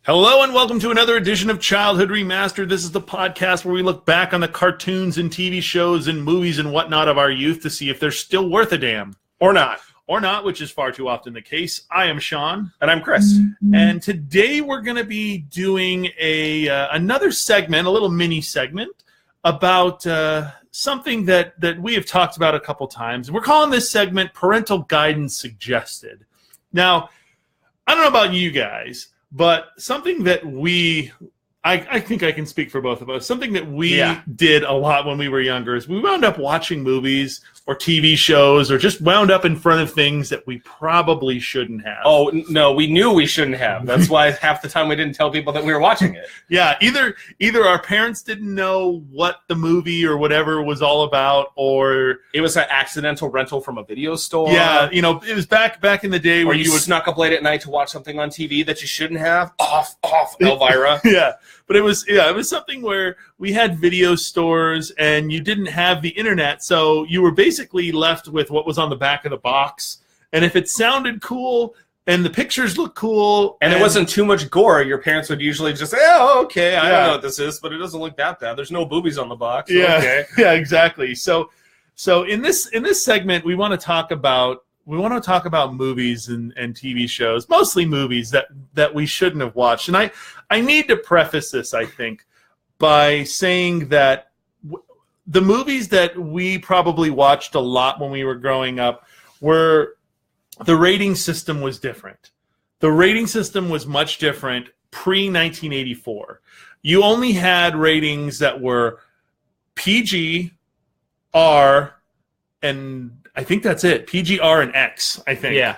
Hello and welcome to another edition of Childhood Remastered. This is the podcast where we look back on the cartoons and TV shows and movies and whatnot of our youth to see if they're still worth a damn. Or not. Or not, which is far too often the case. I am Sean. And I'm Chris. And today we're going to be doing another segment, a little mini segment, about something that we have talked about a couple times. And we're calling this segment Parental Guidance Suggested. Now, I don't know about you guys, but something that I think I can speak for both of us, something that we did a lot when we were younger is we wound up watching movies or TV shows or just wound up in front of things that we probably shouldn't have. Oh, no, we knew we shouldn't have. That's why half the time we didn't tell people that we were watching it. Yeah, either our parents didn't know what the movie or whatever was all about, or it was an accidental rental from a video store. Yeah, you know, it was back in the day where you snuck up late at night to watch something on TV that you shouldn't have. Off, Elvira. Yeah. But it was something where we had video stores and you didn't have the internet, so you were basically left with what was on the back of the box. And if it sounded cool and the pictures looked cool and there wasn't too much gore, your parents would usually just say, "Oh, okay, I don't know what this is, but it doesn't look that bad. There's no boobies on the box." Yeah, okay. Yeah, exactly. So in this segment, we want to talk about movies and TV shows, mostly movies that we shouldn't have watched. And I need to preface this, I think, by saying that the movies that we probably watched a lot when we were growing up were the rating system was different. The rating system was much different pre-1984. You only had ratings that were PG, R, and I think that's it. PG, R, and X, I think. Yeah.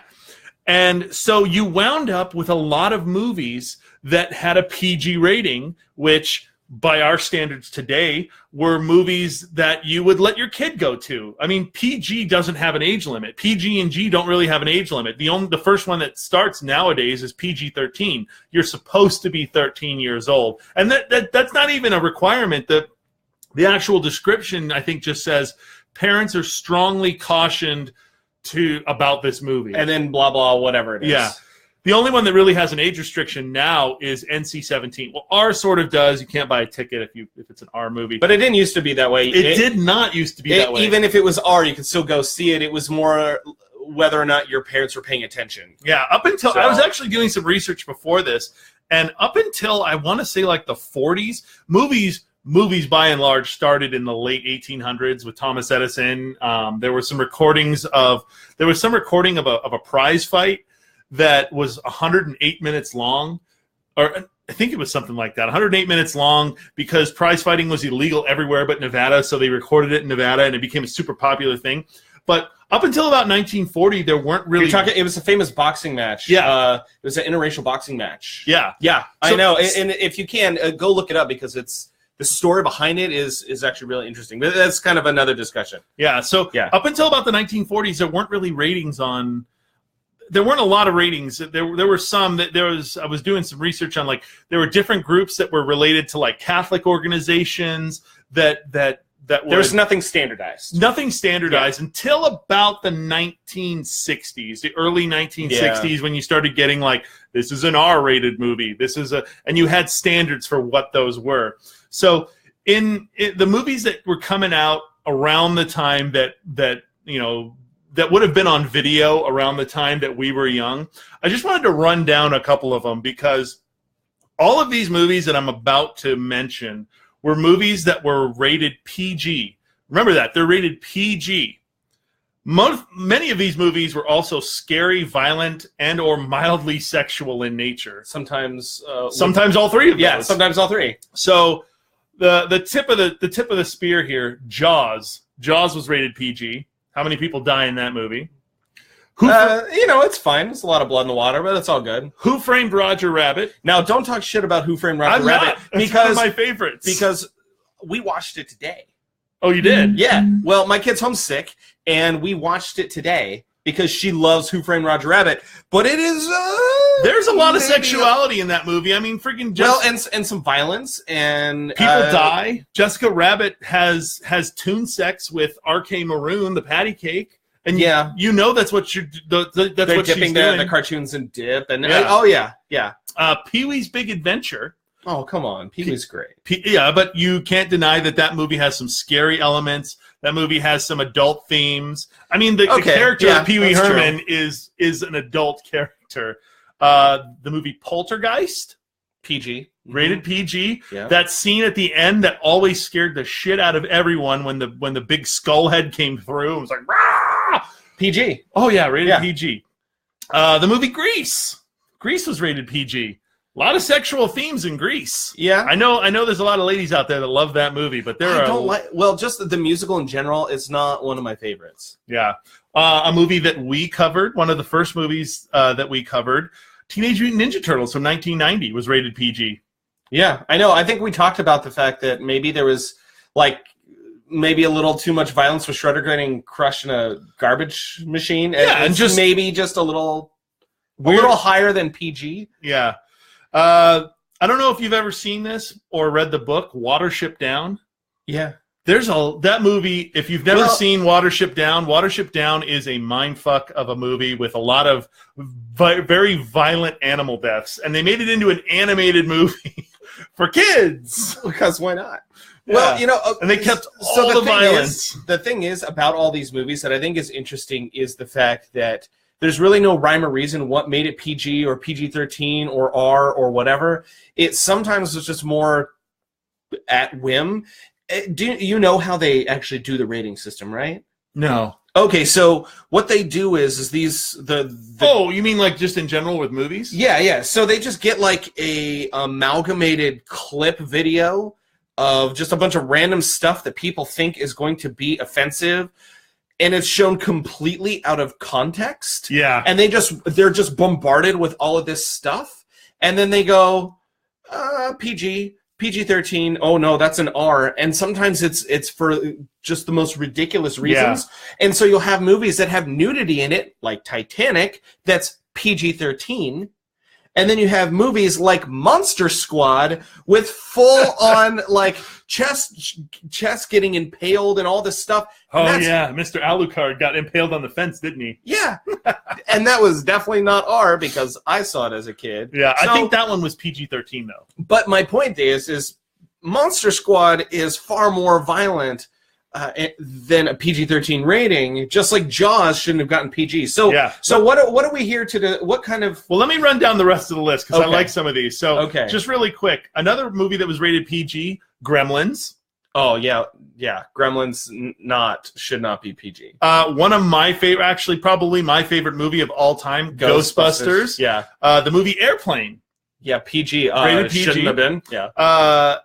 And so you wound up with a lot of movies that had a PG rating, which by our standards today were movies that you would let your kid go to. I mean, PG doesn't have an age limit. PG and G don't really have an age limit. The first one that starts nowadays is PG-13. You're supposed to be 13 years old. And that's not even a requirement. The actual description, I think, just says parents are strongly cautioned about this movie. And then blah, blah, whatever it is. Yeah. The only one that really has an age restriction now is NC-17. Well, R sort of does. You can't buy a ticket if it's an R movie. But it didn't used to be that way. It did not used to be that way. Even if it was R, you could still go see it. It was more whether or not your parents were paying attention. Yeah, up until I was actually doing some research before this, and up until I want to say like the 40s, movies by and large started in the late 1800s with Thomas Edison. There was some recording of a prize fight that was 108 minutes long, or I think it was something like that, 108 minutes long, because prize fighting was illegal everywhere but Nevada, so they recorded it in Nevada, and it became a super popular thing. But up until about 1940, there weren't really... it was a famous boxing match. Yeah. It was an interracial boxing match. Yeah. Yeah, I know. And if you can, go look it up, because the story behind it is actually really interesting. But that's kind of another discussion. Yeah, so up until about the 1940s, there weren't really ratings on... There weren't a lot of ratings. There were some that I was doing some research on, like, there were different groups that were related to, like, Catholic organizations that there's nothing standardized. Nothing standardized until about the 1960s, the early 1960s, when you started getting, like, this is an R-rated movie. And you had standards for what those were. So in the movies that were coming out around the time that would have been on video around the time that we were young, I just wanted to run down a couple of them, because all of these movies that I'm about to mention were movies that were rated PG. Remember that. They're rated PG. Many of these movies were also scary, violent, and or mildly sexual in nature. Sometimes all three of those. Yeah, sometimes all three. So the tip of the spear here, Jaws. Jaws was rated PG. How many people die in that movie? It's fine. There's a lot of blood in the water, but it's all good. Who Framed Roger Rabbit? Now, don't talk shit about Who Framed Roger Rabbit. That's one of my favorites. Because we watched it today. Oh, you did? Yeah. Well, my kid's homesick, and we watched it today because she loves Who Framed Roger Rabbit. But it is... there's a lot of sexuality in that movie. I mean, freaking... and some violence, and... People die. Jessica Rabbit has tune sex with R.K. Maroon, the patty cake. And you know that's what they're dipping she's doing. the cartoons in dip, and yeah. Oh yeah. Pee-wee's Big Adventure. Oh, come on. Pee-wee's great. Yeah, but you can't deny that movie has some scary elements. That movie has some adult themes. I mean, the character of Pee-wee Herman is an adult character. The movie Poltergeist. PG. Rated PG. Yeah. That scene at the end that always scared the shit out of everyone when the big skull head came through. It was like, rah! PG. Oh, yeah, rated PG. The movie Grease. Grease was rated PG. A lot of sexual themes in Grease. Yeah. I know there's a lot of ladies out there that love that movie, but just the musical in general is not one of my favorites. Yeah. A movie that we covered, one of the first movies that we covered, Teenage Mutant Ninja Turtles from 1990 was rated PG. Yeah, I know. I think we talked about the fact that maybe there was maybe a little too much violence with Shredder getting crushed in a garbage machine. Yeah, and just maybe just a little higher than PG. Yeah. I don't know if you've ever seen this or read the book Watership Down. Yeah. There's that movie. If you've never seen Watership Down is a mindfuck of a movie with a lot of very violent animal deaths, and they made it into an animated movie for kids. Because why not? Yeah. Well, and they kept all the violence. The thing is about all these movies that I think is interesting is the fact that there's really no rhyme or reason what made it PG or PG-13 or R or whatever. It sometimes was just more at whim. Do you know how they actually do the rating system, right? No. Okay, so what they do is these Oh, you mean like just in general with movies? Yeah. So they just get like a amalgamated clip video of just a bunch of random stuff that people think is going to be offensive, and it's shown completely out of context. Yeah. And they're just bombarded with all of this stuff, and then they go PG-13, oh no, that's an R. And sometimes it's for just the most ridiculous reasons. Yeah. And so you'll have movies that have nudity in it, like Titanic, that's PG-13. And then you have movies like Monster Squad with full-on like chest getting impaled and all this stuff. Oh yeah, Mr. Alucard got impaled on the fence, didn't he? Yeah, and that was definitely not R because I saw it as a kid. Yeah, so, I think that one was PG-13 though. But my point is Monster Squad is far more violent than a PG-13 rating, just like Jaws shouldn't have gotten PG. So, yeah. So what are we here to do? What kind of? Well, let me run down the rest of the list because I like some of these. So, just really quick, another movie that was rated PG, Gremlins. Oh yeah. Gremlins should not be PG. One of my favorite, actually, probably my favorite movie of all time, Ghostbusters. Yeah. The movie Airplane. Yeah, PG. Rated PG. Shouldn't have been. Yeah.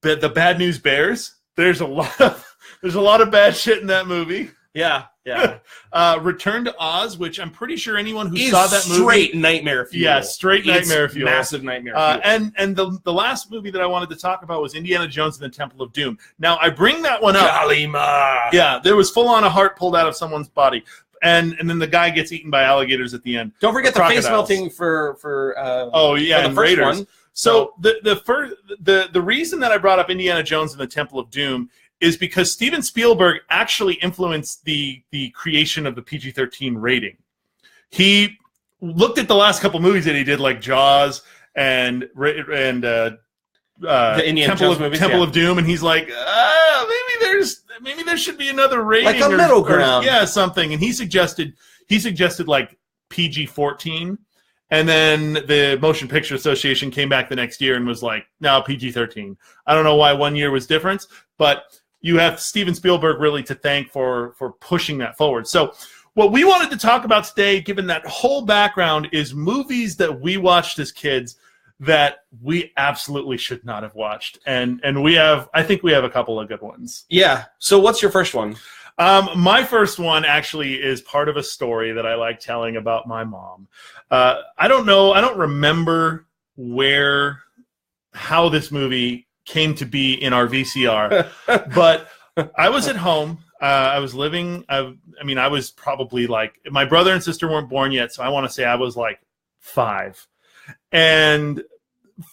The Bad News Bears. There's a lot of bad shit in that movie. Yeah. Return to Oz, which I'm pretty sure anyone who saw that movie, straight nightmare fuel. Yeah, straight nightmare fuel. Massive nightmare fuel. And the last movie that I wanted to talk about was Indiana Jones and the Temple of Doom. Now I bring that one up. Kalima. Yeah, there was full on a heart pulled out of someone's body. And then the guy gets eaten by alligators at the end. Don't forget the face melting for the first Raiders. One. So the reason that I brought up Indiana Jones and the Temple of Doom is because Steven Spielberg actually influenced the creation of the PG-13 rating. He looked at the last couple movies that he did, like Jaws and the Indiana Jones movies, Temple of Doom, and he's like, maybe there should be another rating, like a middle ground, something. And he suggested like PG-14. And then the Motion Picture Association came back the next year and was like, no, PG-13. I don't know why one year was different, but you have Steven Spielberg really to thank for pushing that forward. So what we wanted to talk about today, given that whole background, is movies that we watched as kids that we absolutely should not have watched. And I think we have a couple of good ones. Yeah. So what's your first one? My first one actually is part of a story that I like telling about my mom. I don't remember how this movie came to be in our VCR, but I was at home. I was living, I was probably like, my brother and sister weren't born yet, so I want to say I was like 5. And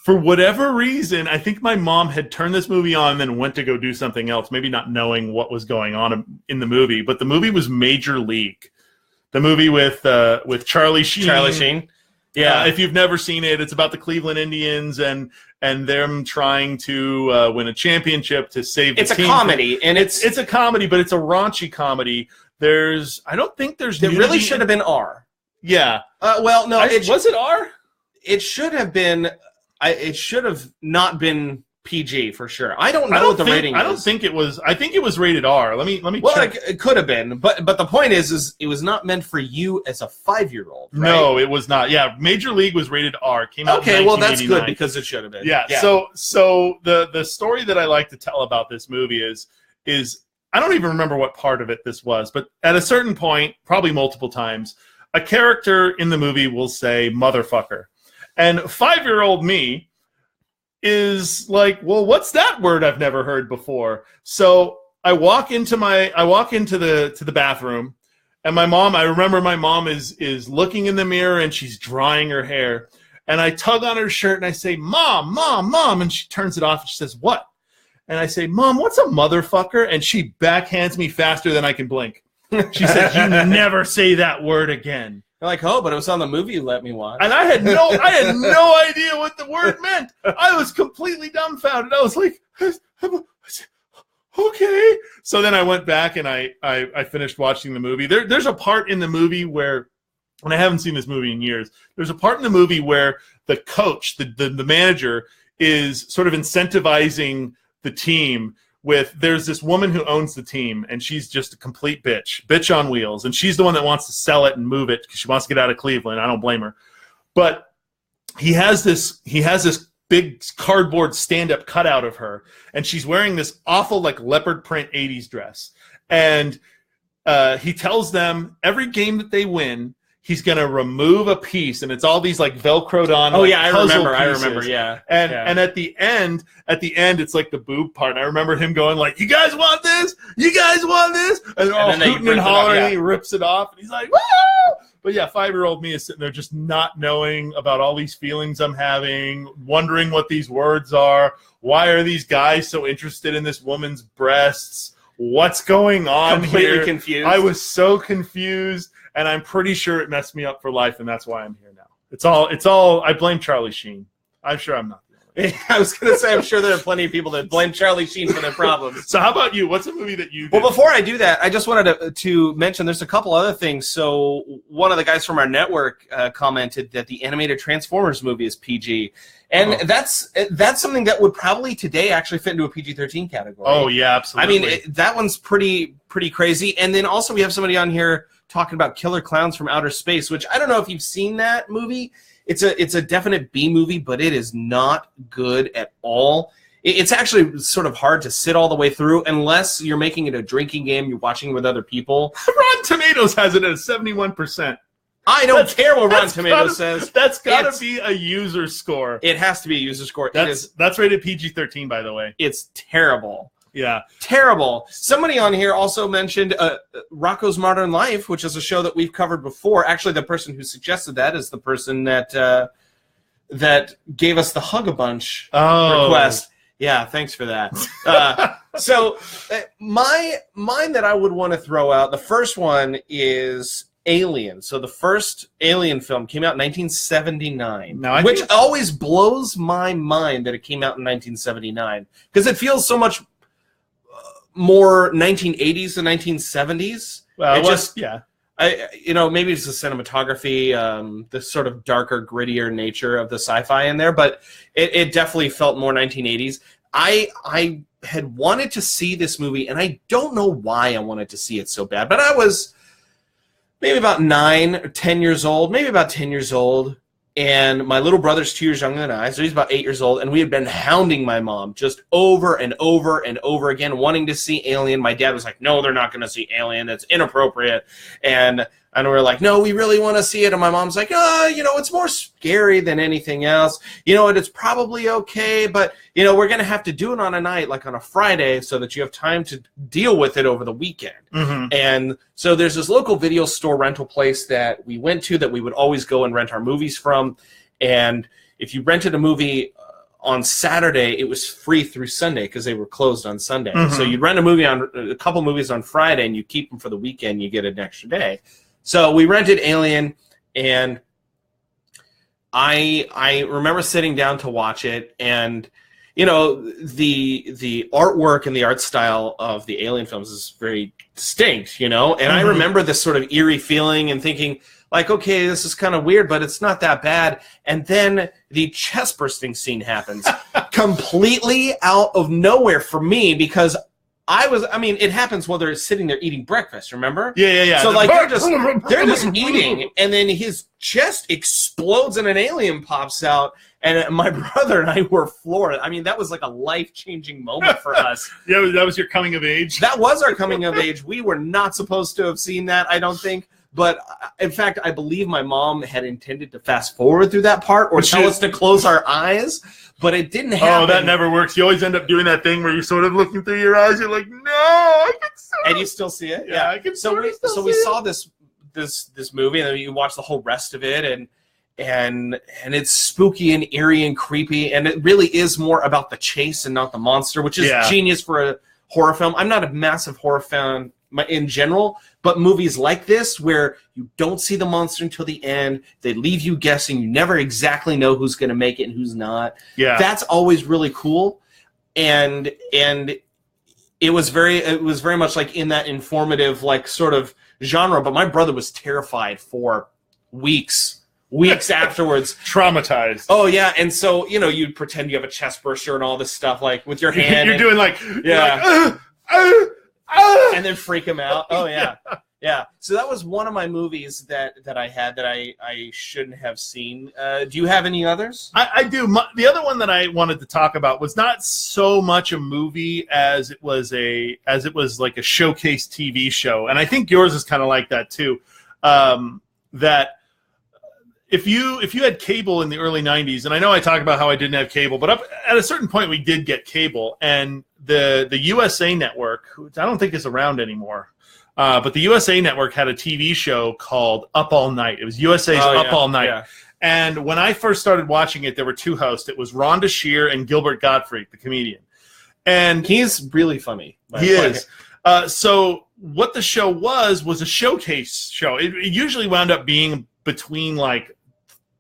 for whatever reason, I think my mom had turned this movie on and then went to go do something else, maybe not knowing what was going on in the movie. But the movie was Major League. The movie with Charlie Sheen. Charlie Sheen. Yeah. If you've never seen it, it's about the Cleveland Indians and them trying to win a championship to save the team. It's a comedy, and it's a comedy, but it's a raunchy comedy. I don't think there's It really should have been R. Yeah. Well, no. Was it R? It should have been. It should have not been PG for sure. I don't know what the rating is. I don't think it was. I think it was rated R. Let me Well, check. it could have been, but the point is it was not meant for you as a 5-year-old. Right? No, it was not. Yeah, Major League was rated R. Came out. Okay, in well that's 1989. good because it should have been. Yeah. So the story that I like to tell about this movie is I don't even remember what part of it this was, but at a certain point, probably multiple times, a character in the movie will say "motherfucker," and 5-year-old me is like, well, what's that word I've never heard before? So I walk into the bathroom, and I remember my mom is looking in the mirror and she's drying her hair, and I tug on her shirt and I say, "Mom, Mom, Mom," and she turns it off and she says, "What?" And I say, "Mom, what's a motherfucker?" And she backhands me faster than I can blink. She said, "You never say that word again." You're like, oh, but it was on the movie you let me watch. And I had no idea what the word meant. I was completely dumbfounded. I was like, okay. So then I went back and I finished watching the movie. There's a part in the movie where, and I haven't seen this movie in years, there's a part in the movie where the coach, the manager, is sort of incentivizing the team with, there's this woman who owns the team, and she's just a complete bitch on wheels, and she's the one that wants to sell it and move it because she wants to get out of Cleveland. I don't blame her. But he has this big cardboard stand-up cutout of her, and she's wearing this awful like leopard print 80s dress. And he tells them every game that they win, he's going to remove a piece, and it's all these like Velcroed on. Oh like, yeah, I remember. Yeah. And at the end, it's like the boob part. And I remember him going like, "You guys want this? You guys want this?" And they're all hooting and hollering. And he rips it off, and he's like, "Woo!" But yeah, 5-year-old me is sitting there just not knowing about all these feelings I'm having, wondering what these words are. Why are these guys so interested in this woman's breasts? What's going on here? Completely confused. I was so confused. And I'm pretty sure it messed me up for life, and that's why I'm here now. It's all. I blame Charlie Sheen. I'm sure I'm not the only one. I was going to say, I'm sure there are plenty of people that blame Charlie Sheen for their problems. So how about you? What's a movie that you did? Well, before I do that, I just wanted to mention there's a couple other things. So one of the guys from our network commented that the animated Transformers movie is PG. And that's something that would probably today actually fit into a PG-13 category. Oh, yeah, absolutely. I mean, that one's pretty crazy. And then also we have somebody on here talking about Killer Clowns from Outer Space, which I don't know if you've seen that movie. It's a definite B movie, but it is not good at all. It's actually sort of hard to sit all the way through unless you're making it a drinking game, you're watching it with other people. Rotten Tomatoes has it at 71%. I don't care what Rotten Tomatoes says. That's got to be a user score. It has to be a user score. That's rated PG-13, by the way. It's terrible. Yeah. Terrible. Somebody on here also mentioned Rocko's Modern Life, which is a show that we've covered before. Actually, the person who suggested that is the person that gave us the Hug-a-Bunch request. Yeah, thanks for that. So mine that I would want to throw out, the first one is Alien. So the first Alien film came out in 1979, which always blows my mind that it came out in 1979 because it feels so much more 1980s than 1970s. Well, maybe it's the cinematography, the sort of darker, grittier nature of the sci-fi in there, but it definitely felt more 1980s. I had wanted to see this movie, and I don't know why I wanted to see it so bad, but I was maybe about 9 or 10 years old, maybe about 10 years old, and my little brother's 2 years younger than I, so he's about 8 years old, and we had been hounding my mom just over and over and over again, wanting to see Alien. My dad was like, "No, they're not going to see Alien. It's inappropriate." And we were like, "No, we really want to see it." And my mom's like, it's more scary than anything else. It's probably okay, but, we're going to have to do it on a night, like on a Friday, so that you have time to deal with it over the weekend. Mm-hmm. And so there's this local video store rental place that we went to that we would always go and rent our movies from. And if you rented a movie on Saturday, it was free through Sunday because they were closed on Sunday. Mm-hmm. So you'd rent a couple movies on Friday, and you keep them for the weekend, you get an extra day. So we rented Alien, and I remember sitting down to watch it, and you know, the artwork and the art style of the Alien films is very distinct, you know? And I remember this sort of eerie feeling and thinking, like, okay, this is kind of weird, but it's not that bad. And then the chest bursting scene happens completely out of nowhere for me, because it happens while they're sitting there eating breakfast, remember? Yeah. So, like, they're just eating, and then his chest explodes and an alien pops out, and my brother and I were floored. I mean, that was like a life-changing moment for us. Yeah, that was your coming of age? That was our coming of age. We were not supposed to have seen that, I don't think. But, in fact, I believe my mom had intended to fast forward through that part or tell us to close our eyes, but it didn't happen. Oh, that never works. You always end up doing that thing where you're sort of looking through your eyes. You're like, no, I can see it. And you still see it? Yeah, I can so we saw this movie, and then you watch the whole rest of it, and it's spooky and eerie and creepy, and it really is more about the chase and not the monster, which is genius for a horror film. I'm not a massive horror fan in general, but movies like this where you don't see the monster until the end, they leave you guessing, you never exactly know who's going to make it and who's not. Yeah, that's always really cool, and it was very much like in that informative, like, sort of genre. But my brother was terrified for weeks afterwards. Traumatized. Oh yeah, and so, you know, you'd pretend you have a chest burster and all this stuff, like with your hand. You're doing like, and then freak him out. Oh yeah. Yeah. So that was one of my movies that I had that I shouldn't have seen. Do you have any others? I do. The other one that I wanted to talk about was not so much a movie as it was like a showcase TV show, and I think yours is kind of like that too. That if you had cable in the early 90s, and I know I talk about how I didn't have cable, but at a certain point we did get cable, and the USA Network, which I don't think is around anymore, but the USA Network had a TV show called Up All Night. It was USA's Up All Night. Yeah. And when I first started watching it, there were two hosts. It was Rhonda Shear and Gilbert Gottfried, the comedian. And he's really funny. He is. So what the show was a showcase show. It usually wound up being between like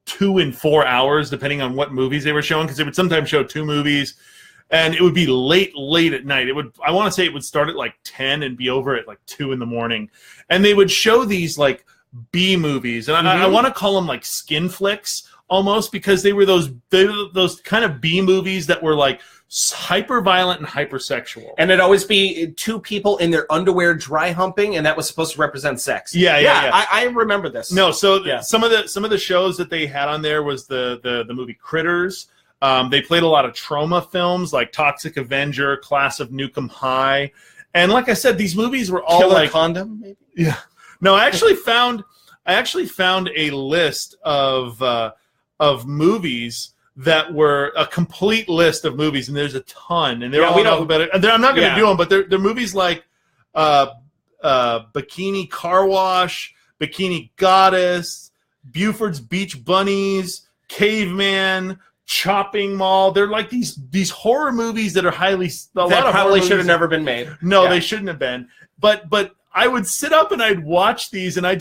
2 and 4 hours, depending on what movies they were showing, because they would sometimes show 2 movies, and it would be late at night. I want to say it would start at like 10 and be over at like 2 in the morning, and they would show these like B movies, and I want to call them like skin flicks almost, because they were those kind of B movies that were like hyper violent and hypersexual, and it'd always be 2 people in their underwear dry humping, and that was supposed to represent sex. Yeah. I remember this. No, so some of the shows that they had on there was the movie Critters. They played a lot of trauma films like Toxic Avenger, Class of Nukem High, and like I said, these movies were all Killer like Condom, maybe. Yeah. No, I actually found a list of movies that were a complete list of movies, and there's a ton, and they're all in alphabetical. I'm not going to do them, but they're movies like Bikini Car Wash, Bikini Goddess, Buford's Beach Bunnies, Caveman, Chopping Mall. They're like these horror movies that are that probably should have never been made. No, they shouldn't have been. But I would sit up and I'd watch these, and I'd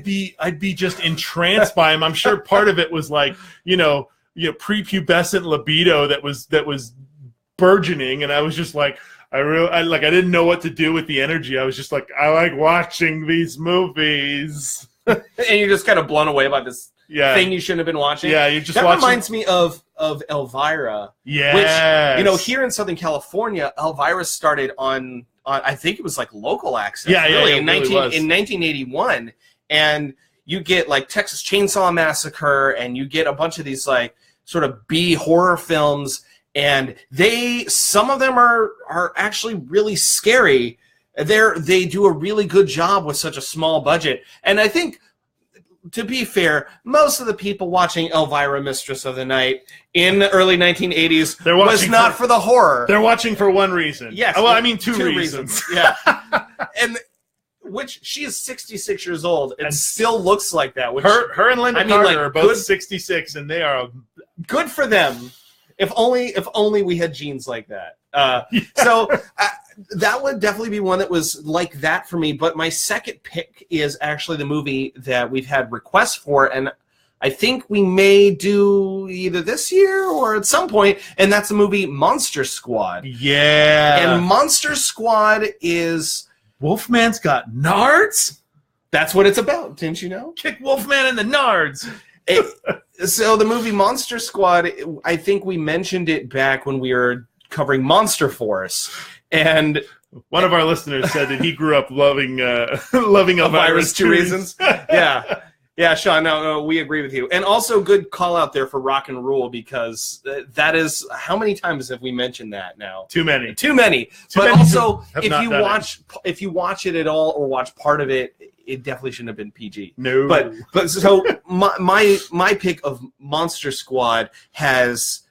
be just entranced by them. I'm sure part of it was like, prepubescent libido that was burgeoning, and I was just like, I didn't know what to do with the energy. I was just like, I like watching these movies. And you're just kind of blown away by this thing you shouldn't have been watching. Yeah, you just that watching. Reminds me of Elvira. Yeah. Which, here in Southern California, Elvira started on I think it was like local access. Yeah, really, in 1981, and you get like Texas Chainsaw Massacre, and you get a bunch of these like sort of B horror films, and some of them are actually really scary. They do a really good job with such a small budget, and I think, to be fair, most of the people watching Elvira, Mistress of the Night in the early 1980s was not for the horror. They're watching for one reason. Yes. Well, I mean two reasons. Yeah. And which she is 66 years old and still looks like that. Which, her and Linda Carter are both 66, and they are good for them. If only we had genes like that. So that would definitely be one that was like that for me. But my second pick is actually the movie that we've had requests for, and I think we may do either this year or at some point, and that's the movie Monster Squad. Yeah. And Monster Squad is... Wolfman's got nards? That's what it's about, didn't you know? Kick Wolfman in the nards. So the movie Monster Squad, I think we mentioned it back when we were covering Monster Force. And... one of our listeners said that he grew up loving loving Elvira's 2 Reasons. Yeah. Yeah, Sean, no, we agree with you. And also good call out there for Rock and Rule, because that is, how many times have we mentioned that now? Too many. But also, if you watch it at all or watch part of it, it definitely shouldn't have been PG. No. But so my pick of Monster Squad has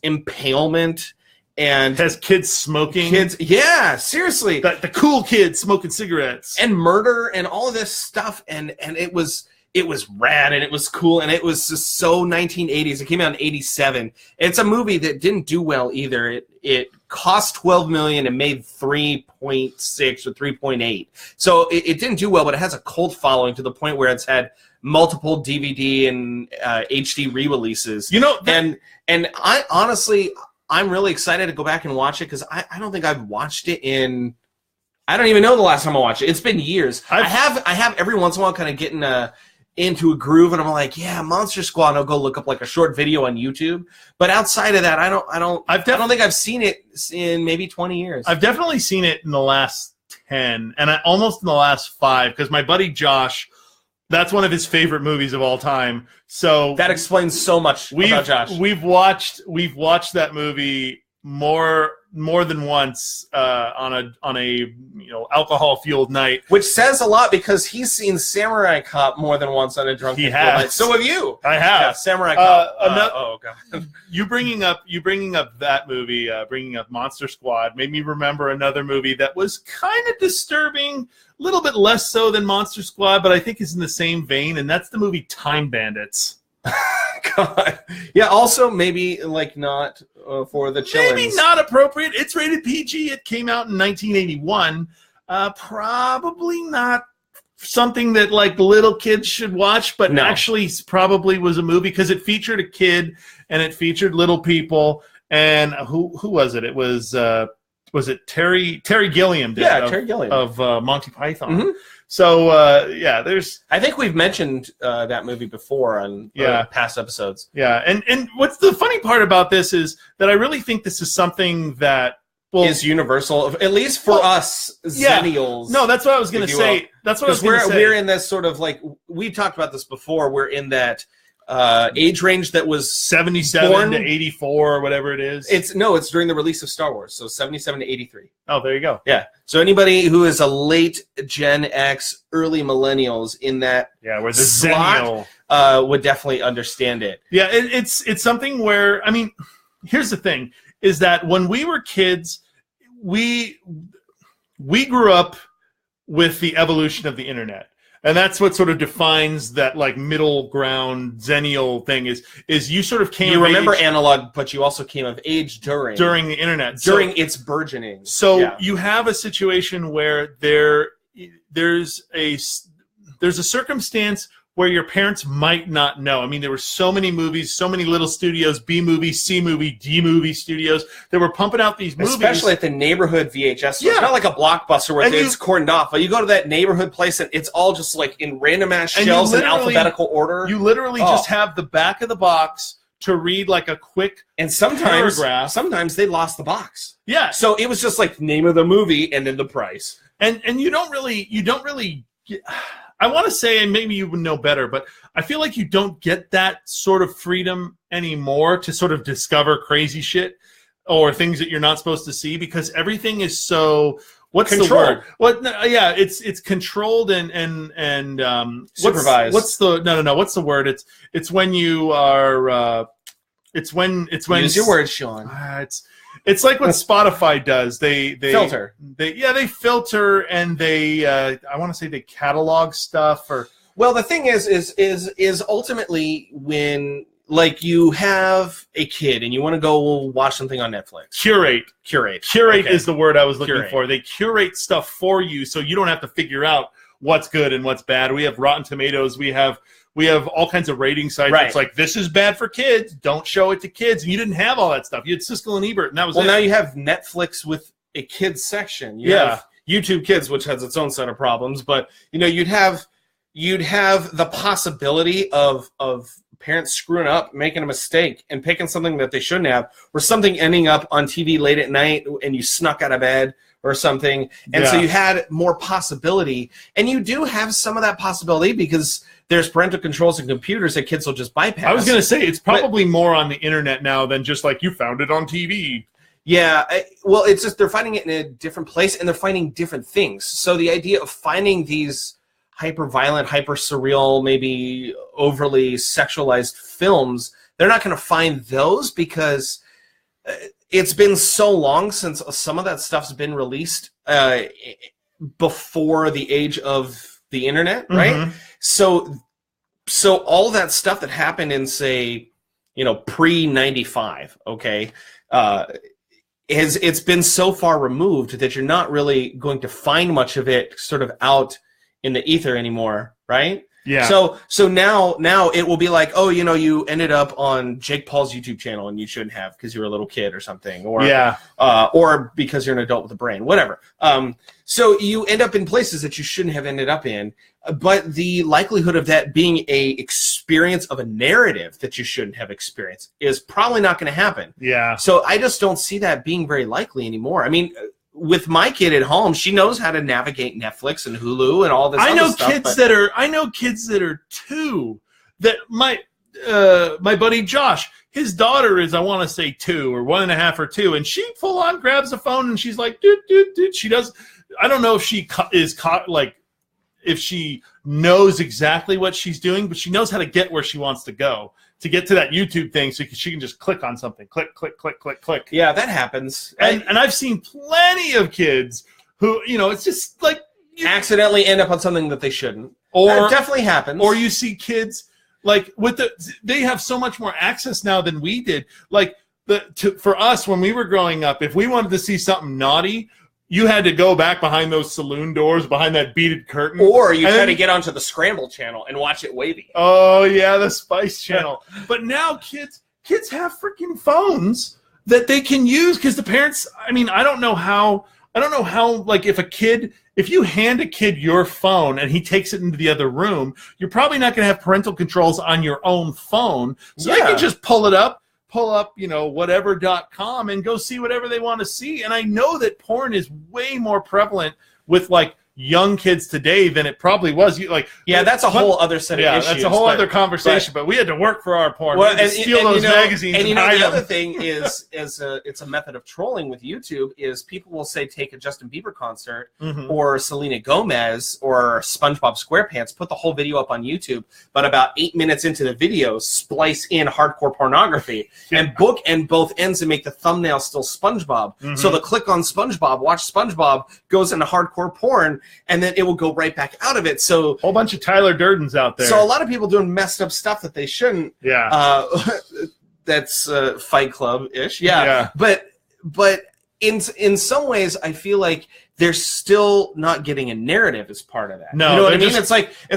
impalement and has kids smoking. Yeah, seriously. The cool kids smoking cigarettes. And murder and all of this stuff, and it was rad and it was cool and it was just so 1980s. It came out in 87. It's a movie that didn't do well either. It cost $12 million and made 3.6 or 3.8. So it didn't do well, but it has a cult following to the point where it's had multiple DVD and HD re-releases. You know, and I honestly, I'm really excited to go back and watch it, because I don't think I've watched it in... I don't even know the last time I watched it. It's been years. I have every once in a while kind of getting into a groove, and I'm like, yeah, Monster Squad. I'll go look up like a short video on YouTube. But outside of that, I don't think I've seen it in maybe 20 years. I've definitely seen it in the last 10, and almost in the last 5, because my buddy Josh, that's one of his favorite movies of all time. So that explains so much about Josh. We've watched that movie more than once on a alcohol fueled night, which says a lot, because he's seen Samurai Cop more than once on a drunken night. So have you? I have. Yeah, Samurai Cop. Oh god! you bringing up that movie, bringing up Monster Squad, made me remember another movie that was kind of disturbing, a little bit less so than Monster Squad, but I think is in the same vein, and that's the movie Time Bandits. God. Yeah, also maybe like not for the children. Maybe not appropriate. It's rated PG. It came out in 1981. Probably not something that like little kids should watch, but actually probably was a movie, because it featured a kid and it featured little people. And who was it? It was it Terry Gilliam? Terry Gilliam of Monty Python. Mm-hmm. So I think we've mentioned that movie before on past episodes. Yeah, and what's the funny part about this is that I really think this is something that is universal, at least for us Zennials. No, that's what I was going to say. That's what I was going to say. We're in this sort of like, we talked about this before. We're in that age range that was 77 to 84 or whatever it is. It's during the release of Star Wars, so 77 to 83. Oh, there you go. Yeah. So anybody who is a late Gen X, early millennials in that we're the slot, would definitely understand it. Yeah, it's something where, I mean, here's the thing, is that when we were kids, we grew up with the evolution of the internet. And that's what sort of defines that like middle ground Zennial thing is you sort of came. You remember analog, but you also came of age during the internet, during its burgeoning. So you have a situation where there's a circumstance where your parents might not know. I mean, there were so many movies, so many little studios, B movie, C movie, D movie studios that were pumping out these movies. Especially at the neighborhood VHS store. It's not like a Blockbuster where it's cordoned off, but you go to that neighborhood place and it's all just like in random ass shelves in alphabetical order. You literally just have the back of the box to read like a quick paragraph. Sometimes they lost the box. Yeah. So it was just like name of the movie and then the price. And you don't really get, I want to say, and maybe you would know better, but I feel like you don't get that sort of freedom anymore to sort of discover crazy shit or things that you're not supposed to see, because everything is so controlled. The word? It's controlled and supervised. What's the word? It's when you are it's when use your words, Sean. It's like what Spotify does. They filter. They filter, and they I want to say they catalog stuff. Or well, the thing is ultimately when like you have a kid and you want to go watch something on Netflix. Curate okay. is the word I was looking for. They curate stuff for you, so you don't have to figure out what's good and what's bad. We have Rotten Tomatoes. We have we have all kinds of rating sites. Right. It's like, this is bad for kids. Don't show it to kids. And you didn't have all that stuff. You had Siskel and Ebert, and that was it. Well, now you have Netflix with a kids section. You have YouTube Kids, which has its own set of problems. But you'd have the possibility of parents screwing up, making a mistake, and picking something that they shouldn't have, or something ending up on TV late at night, and you snuck out of bed or something. And so you had more possibility, and you do have some of that possibility because there's parental controls and computers that kids will just bypass. I was going to say, it's probably more on the internet now than just like you found it on TV. Yeah, well, it's just they're finding it in a different place, and they're finding different things. So the idea of finding these hyper-violent, hyper-surreal, maybe overly sexualized films, they're not going to find those because it's been so long since some of that stuff's been released before the age of the internet, right? Mm-hmm. So all that stuff that happened in, say, pre-95, okay, it's been so far removed that you're not really going to find much of it sort of out in the ether anymore, right? Yeah. So now it will be like, oh, you ended up on Jake Paul's YouTube channel and you shouldn't have because you were a little kid or something, or because you're an adult with a brain, whatever. So you end up in places that you shouldn't have ended up in, but the likelihood of that being a experience of a narrative that you shouldn't have experienced is probably not going to happen. Yeah. So I just don't see that being very likely anymore. I mean, with my kid at home, she knows how to navigate Netflix and Hulu and all this. I know stuff, kids that are 2. That my buddy Josh, his daughter is, I want to say 2 or 1.5 or 2, and she full on grabs the phone and she's like, dude. She does. I don't know if she is caught, like, if she knows exactly what she's doing, but she knows how to get where she wants to go, to get to that YouTube thing, so she can just click on something. Click. Yeah, that happens. And I've seen plenty of kids who, it's just like... accidentally end up on something that they shouldn't. Or that definitely happens. Or you see kids, like, they have so much more access now than we did. Like, for us, when we were growing up, if we wanted to see something naughty, you had to go back behind those saloon doors, behind that beaded curtain. Or you try to get onto the Scramble channel and watch it wavy. Oh, yeah, the Spice channel. But now kids have freaking phones that they can use because the parents, I mean, I don't know how, like, if you hand a kid your phone and he takes it into the other room, you're probably not going to have parental controls on your own phone. So they can just pull up, whatever.com and go see whatever they want to see. And I know that porn is way more prevalent with, like, young kids today than it probably was. That's a whole other set of issues. That's a whole other conversation. But we had to work for our porn. Well, we had to steal those magazines. And the other thing is it's a method of trolling with YouTube is people will say, take a Justin Bieber concert or Selena Gomez or SpongeBob SquarePants, put the whole video up on YouTube, but about 8 minutes into the video, splice in hardcore pornography and bookend both ends and make the thumbnail still SpongeBob. So the click on SpongeBob, watch SpongeBob, goes into hardcore porn, and then it will go right back out of it. So a whole bunch of Tyler Durdens out there. So a lot of people doing messed up stuff that they shouldn't. Yeah. That's Fight Club-ish. Yeah. But in some ways, I feel like they're still not getting a narrative as part of that. No, you know what I mean? It's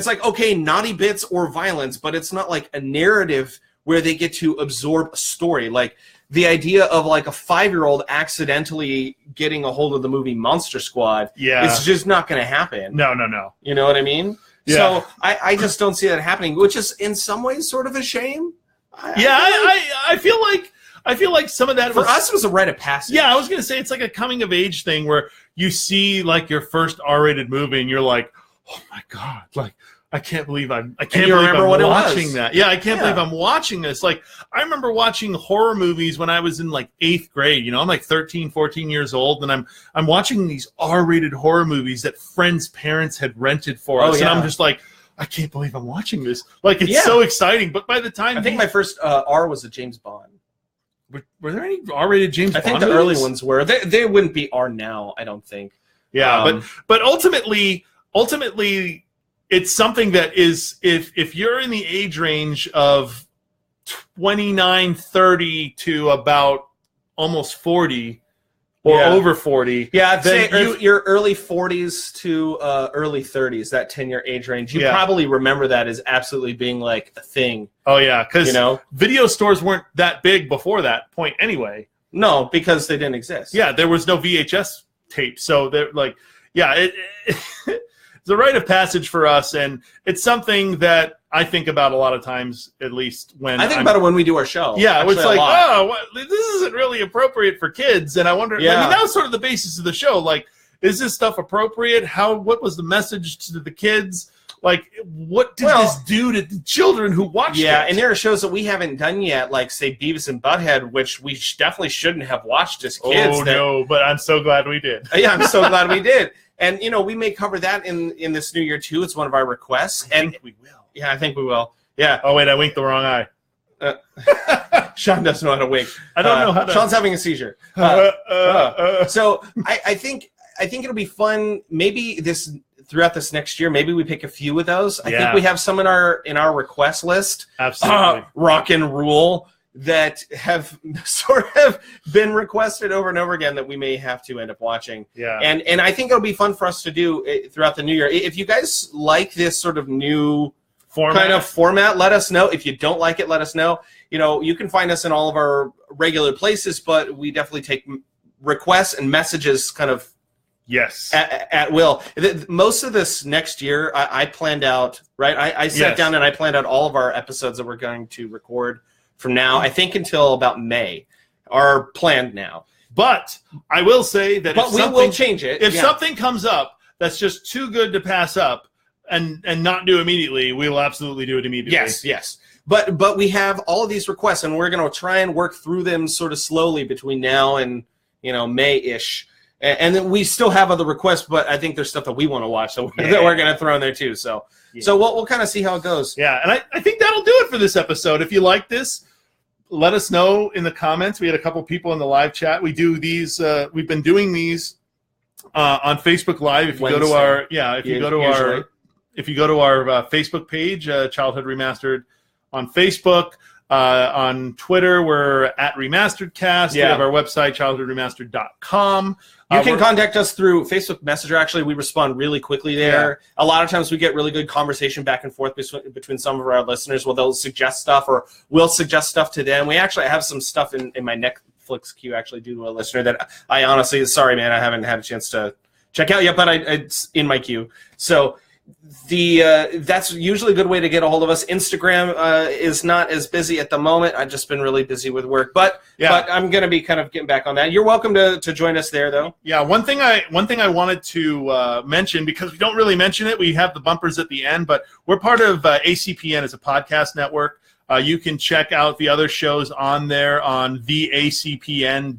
like okay, naughty bits or violence, but it's not like a narrative where they get to absorb a story. Like the idea of like a 5-year-old accidentally getting a hold of the movie Monster Squad, it's just not going to happen. No. You know what I mean? Yeah. So I just don't see that happening, which is in some ways sort of a shame. I feel like some of that for us was a rite of passage. Yeah, I was going to say it's like a coming of age thing where you see like your first R-rated movie and you're like, oh my God, like I can't believe I'm watching that. Yeah, I can't believe I'm watching this. Like, I remember watching horror movies when I was in like 8th grade. I'm like 13, 14 years old, and I'm watching these R-rated horror movies that friends' parents had rented for us, and I'm just like, I can't believe I'm watching this. Like, it's so exciting. But by the time I think my first R was a James Bond. Were there any R-rated James Bond? I think the early ones were. They wouldn't be R now, I don't think. Yeah, but ultimately. It's something that is, if you're in the age range of 29, 30 to about almost 40, or over 40. Yeah, I'd say your early 40s to early 30s, that 10-year age range. You probably remember that as absolutely being like a thing. Oh, yeah, because video stores weren't that big before that point anyway. No, because they didn't exist. Yeah, there was no VHS tape. So they're like, it's a rite of passage for us, and it's something that I think about a lot of times, at least when I think about it when we do our show. Yeah, it's like, this isn't really appropriate for kids, and I wonder. I mean, that was sort of the basis of the show. Like, is this stuff appropriate? What was the message to the kids? Like, what did this do to the children who watched it? Yeah, and there are shows that we haven't done yet, like, say, Beavis and Butthead, which we definitely shouldn't have watched as kids. Oh, no, but I'm so glad we did. Yeah, I'm so glad we did. And, we may cover that in this new year, too. It's one of our requests. I think we will. Yeah, I think we will. Yeah. Oh, wait, I winked the wrong eye. Sean doesn't know how to wink. I don't know how to. Sean's having a seizure. So I think it'll be fun. Maybe throughout this next year, maybe we pick a few of those. I think we have some in our request list. Absolutely. Rock and Rule that have sort of been requested over and over again that we may have to end up watching. Yeah. And I think it'll be fun for us to do throughout the new year. If you guys like this sort of new kind of format, let us know. If you don't like it, let us know. You can find us in all of our regular places, but we definitely take requests and messages kind of at will. Most of this next year, I planned out, right? I sat down and I planned out all of our episodes that we're going to record from now, I think, until about May, are planned now. But I will say that we will change it. If something comes up that's just too good to pass up and not do immediately, we will absolutely do it immediately. Yes. But we have all of these requests, and we're going to try and work through them sort of slowly between now and May-ish. And then we still have other requests, but I think there's stuff that we want to watch that we're going to throw in there too. So we'll kind of see how it goes. Yeah, and I think that'll do it for this episode. If you like this, let us know in the comments. We had a couple people in the live chat. We do these. We've been doing these on Facebook Live. If you go to our if you go to our Facebook page, Childhood Remastered on Facebook. On Twitter, we're at RemasteredCast. We have our website, childhoodremastered.com. You can contact us through Facebook Messenger. Actually, we respond really quickly there. Yeah. A lot of times we get really good conversation back and forth between some of our listeners where they'll suggest stuff or we'll suggest stuff to them. We actually have some stuff in my Netflix queue actually due to a listener that I honestly, sorry, man, I haven't had a chance to check out yet, but it's in my queue. So that's usually a good way to get a hold of us. Instagram is not as busy at the moment. I've just been really busy with work, but I'm going to be kind of getting back on that. You're welcome to join us there, though. Yeah, one thing I wanted to mention, because we don't really mention it, we have the bumpers at the end, but we're part of ACPN as a podcast network. You can check out the other shows on there on theacpn.com.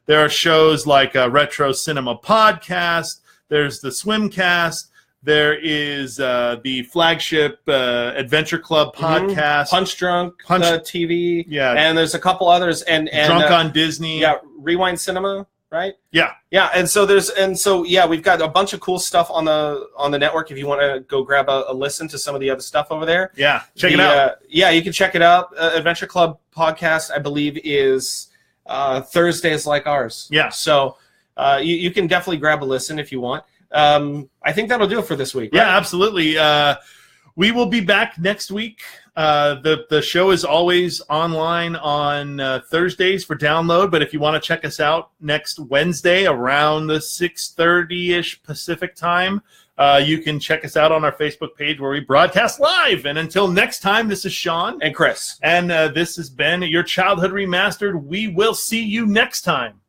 There are shows like Retro Cinema Podcast. There's the Swimcast. There is the flagship Adventure Club podcast, Punch Drunk TV, and there's a couple others, and Drunk on Disney, Rewind Cinema, right? Yeah, and so we've got a bunch of cool stuff on the network. If you want to go grab a listen to some of the other stuff over there, check it out. You can check it out. Adventure Club podcast, I believe, is Thursdays like ours. Yeah, so you can definitely grab a listen if you want. I think that'll do it for this week. Right? Yeah, absolutely. We will be back next week. The show is always online on Thursdays for download, but if you want to check us out next Wednesday around the 6:30-ish Pacific time, you can check us out on our Facebook page where we broadcast live. And until next time, this is Sean and Chris. And this has been Your Childhood Remastered. We will see you next time.